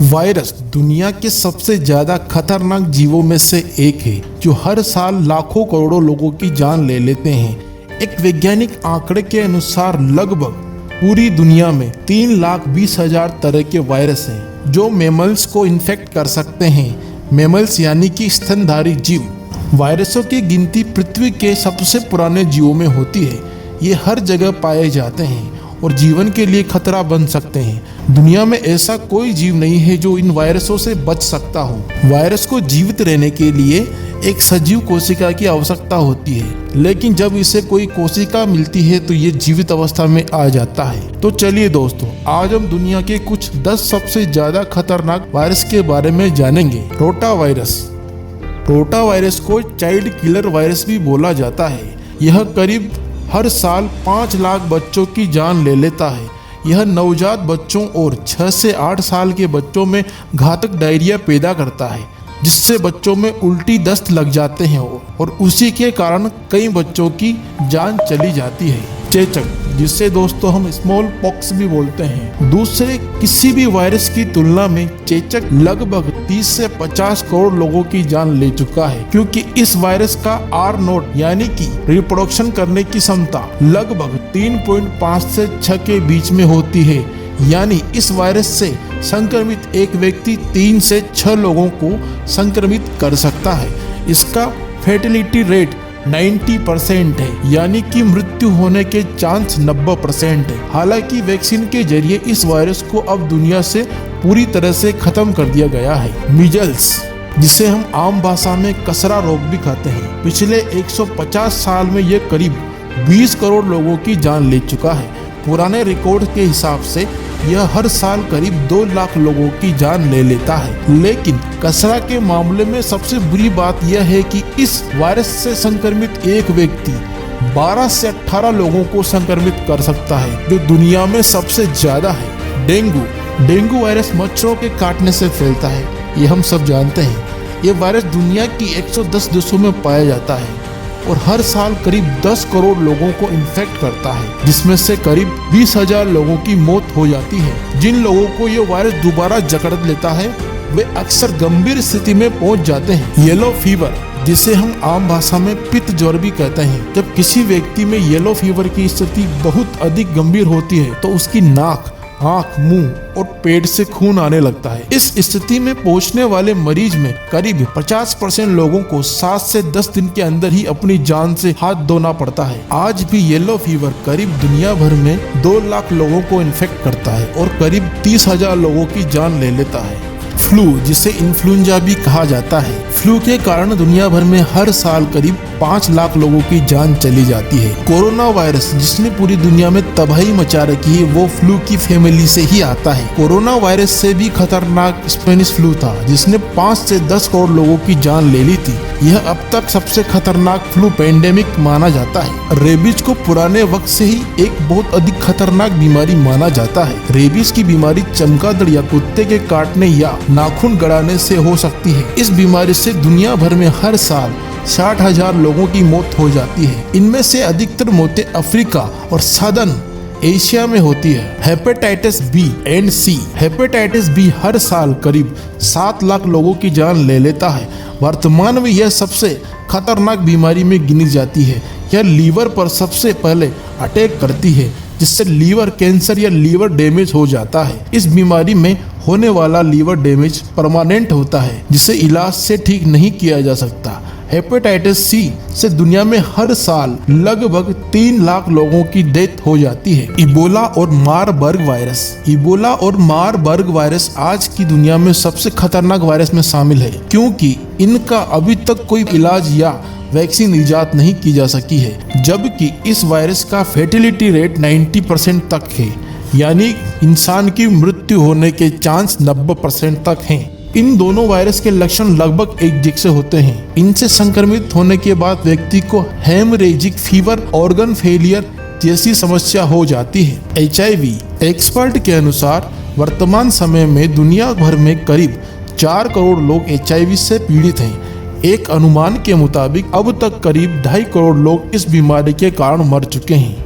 Virus दुनिया के सबसे ज्यादा खतरनाक जीवों में से एक है जो हर साल लाखों करोड़ों लोगों की जान ले लेते हैं। एक वैज्ञानिक आंकड़े के अनुसार लगभग पूरी दुनिया में 3,20,000 तरह के वायरस हैं जो मैमल्स को इन्फेक्ट कर सकते हैं। मैमल्स यानी कि स्तनधारी जीव। वायरसों की गिनती पृथ्वी के सबसे पुराने जीवों में होती है। ये हर जगह पाए जाते हैं और जीवन के लिए खतरा बन सकते हैं। दुनिया में ऐसा कोई जीव नहीं है जो इन वायरसों से बच सकता हो। वायरस को जीवित रहने के लिए एक सजीव कोशिका की आवश्यकता होती है, लेकिन जब इसे कोई कोशिका मिलती है तो ये जीवित अवस्था में आ जाता है। तो चलिए दोस्तों, आज हम दुनिया के कुछ 10 सबसे ज्यादा खतरनाक वायरस के बारे में जानेंगे। Rota virus. रोटा वायरस को चाइल्ड किलर वायरस भी बोला जाता है। यह करीब हर साल 5 लाख बच्चों की जान ले लेता है। यह नवजात बच्चों और 6 से 8 साल के बच्चों में घातक डायरिया पैदा करता है, जिससे बच्चों में उल्टी दस्त लग जाते हैं और उसी के कारण कई बच्चों की जान चली जाती है। चेचक, जिसे दोस्तों हम स्मॉल पॉक्स भी बोलते हैं। दूसरे किसी भी वायरस की तुलना में चेचक लगभग 30 से 50 करोड़ लोगों की जान ले चुका है, क्योंकि इस वायरस का R0 यानी कि रिप्रोडक्शन करने की क्षमता लगभग 3.5 से 6 के बीच में होती है। यानी इस वायरस से संक्रमित एक व्यक्ति 3 से 6 लोगों को संक्रमित कर सकता है। इसका फर्टिलिटी रेट 90% है, यानी कि मृत्यु होने के चांस 90% है। हालांकि वैक्सीन के जरिए इस वायरस को अब दुनिया से पूरी तरह से खत्म कर दिया गया है। मीजल्स, जिसे हम आम भाषा में कसरा रोग भी कहते हैं, पिछले 150 साल में यह करीब 20 करोड़ लोगों की जान ले चुका है। पुराने रिकॉर्ड के हिसाब से यह हर साल करीब 2 लाख लोगों की जान ले लेता है। लेकिन कसरा के मामले में सबसे बुरी बात यह है कि इस वायरस से संक्रमित एक व्यक्ति 12 से 18 लोगों को संक्रमित कर सकता है, जो दुनिया में सबसे ज्यादा है। डेंगू वायरस मच्छरों के काटने से फैलता है, ये हम सब जानते हैं। ये वायरस दुनिया की 110 देशों में पाया जाता है और हर साल करीब 10 करोड़ लोगों को इन्फेक्ट करता है, जिसमें से करीब 20,000 लोगों की मौत हो जाती है। जिन लोगों को ये वायरस दोबारा जकड़ लेता है वे अक्सर गंभीर स्थिति में पहुंच जाते हैं। येलो फीवर, जिसे हम आम भाषा में पित्त ज्वर भी कहते हैं। जब किसी व्यक्ति में येलो फीवर की स्थिति बहुत अधिक गंभीर होती है तो उसकी नाक, आँख, मुंह और पेट से खून आने लगता है। इस स्थिति में पहुंचने वाले मरीज में करीब 50% लोगों को 7 से 10 दिन के अंदर ही अपनी जान से हाथ धोना पड़ता है। आज भी येलो फीवर करीब दुनिया भर में 2 लाख लोगों को इन्फेक्ट करता है और करीब 30,000 लोगों की जान ले लेता है। फ्लू, जिसे इन्फ्लुएंजा भी कहा जाता है। फ्लू के कारण दुनिया भर में हर साल करीब 5 लाख लोगों की जान चली जाती है। कोरोना वायरस, जिसने पूरी दुनिया में तबाही मचा रखी है, वो फ्लू की फैमिली से ही आता है। कोरोना वायरस से भी खतरनाक स्पेनिश फ्लू था, जिसने 5 से 10 करोड़ लोगों की जान ले ली थी। यह अब तक सबसे खतरनाक फ्लू पेंडेमिक माना जाता है। रेबीज को पुराने वक्त से ही एक बहुत अधिक खतरनाक बीमारी माना जाता है। रेबीज की बीमारी चमगादड़ या कुत्ते के काटने या नाखून गड़ाने से हो सकती है। इस बीमारी से दुनिया भर में हर साल 60,000 लोगों की मौत हो जाती है। इनमें से अधिकतर मौतें अफ्रीका और सदर्न एशिया में होती है। Hepatitis B and C. Hepatitis B हर साल करीब 7 लाख लोगों की जान ले लेता है। वर्तमान में यह सबसे खतरनाक बीमारी में गिनी जाती है। यह लीवर पर सबसे पहले अटैक करती है, जिससे लीवर कैंसर या लीवर डैमेज हो जाता है। इस बीमारी में होने वाला लीवर डैमेज परमानेंट होता है, जिसे इलाज से ठीक नहीं किया जा सकता। हेपेटाइटिस सी से दुनिया में हर साल लगभग 3 लाख लोगों की डेथ हो जाती है। इबोला और मारबर्ग वायरस। इबोला और मारबर्ग वायरस आज की दुनिया में सबसे खतरनाक वायरस में शामिल है, क्योंकि इनका अभी तक कोई इलाज या वैक्सीन इजाद नहीं की जा सकी है। जबकि इस वायरस का फर्टिलिटी रेट 90% तक है, यानी इंसान की मृत्यु होने के चांस 90% तक हैं। इन दोनों वायरस के लक्षण लगभग एक जैसे होते हैं। इनसे संक्रमित होने के बाद व्यक्ति को हेमरेजिक फीवर, ऑर्गन फेलियर जैसी समस्या हो जाती है। HIV। एक्सपर्ट के अनुसार वर्तमान समय में दुनिया भर में करीब 4 करोड़ लोग HIV से पीड़ित हैं। एक अनुमान के मुताबिक अब तक करीब 2.5 करोड़ लोग इस बीमारी के कारण मर चुके हैं।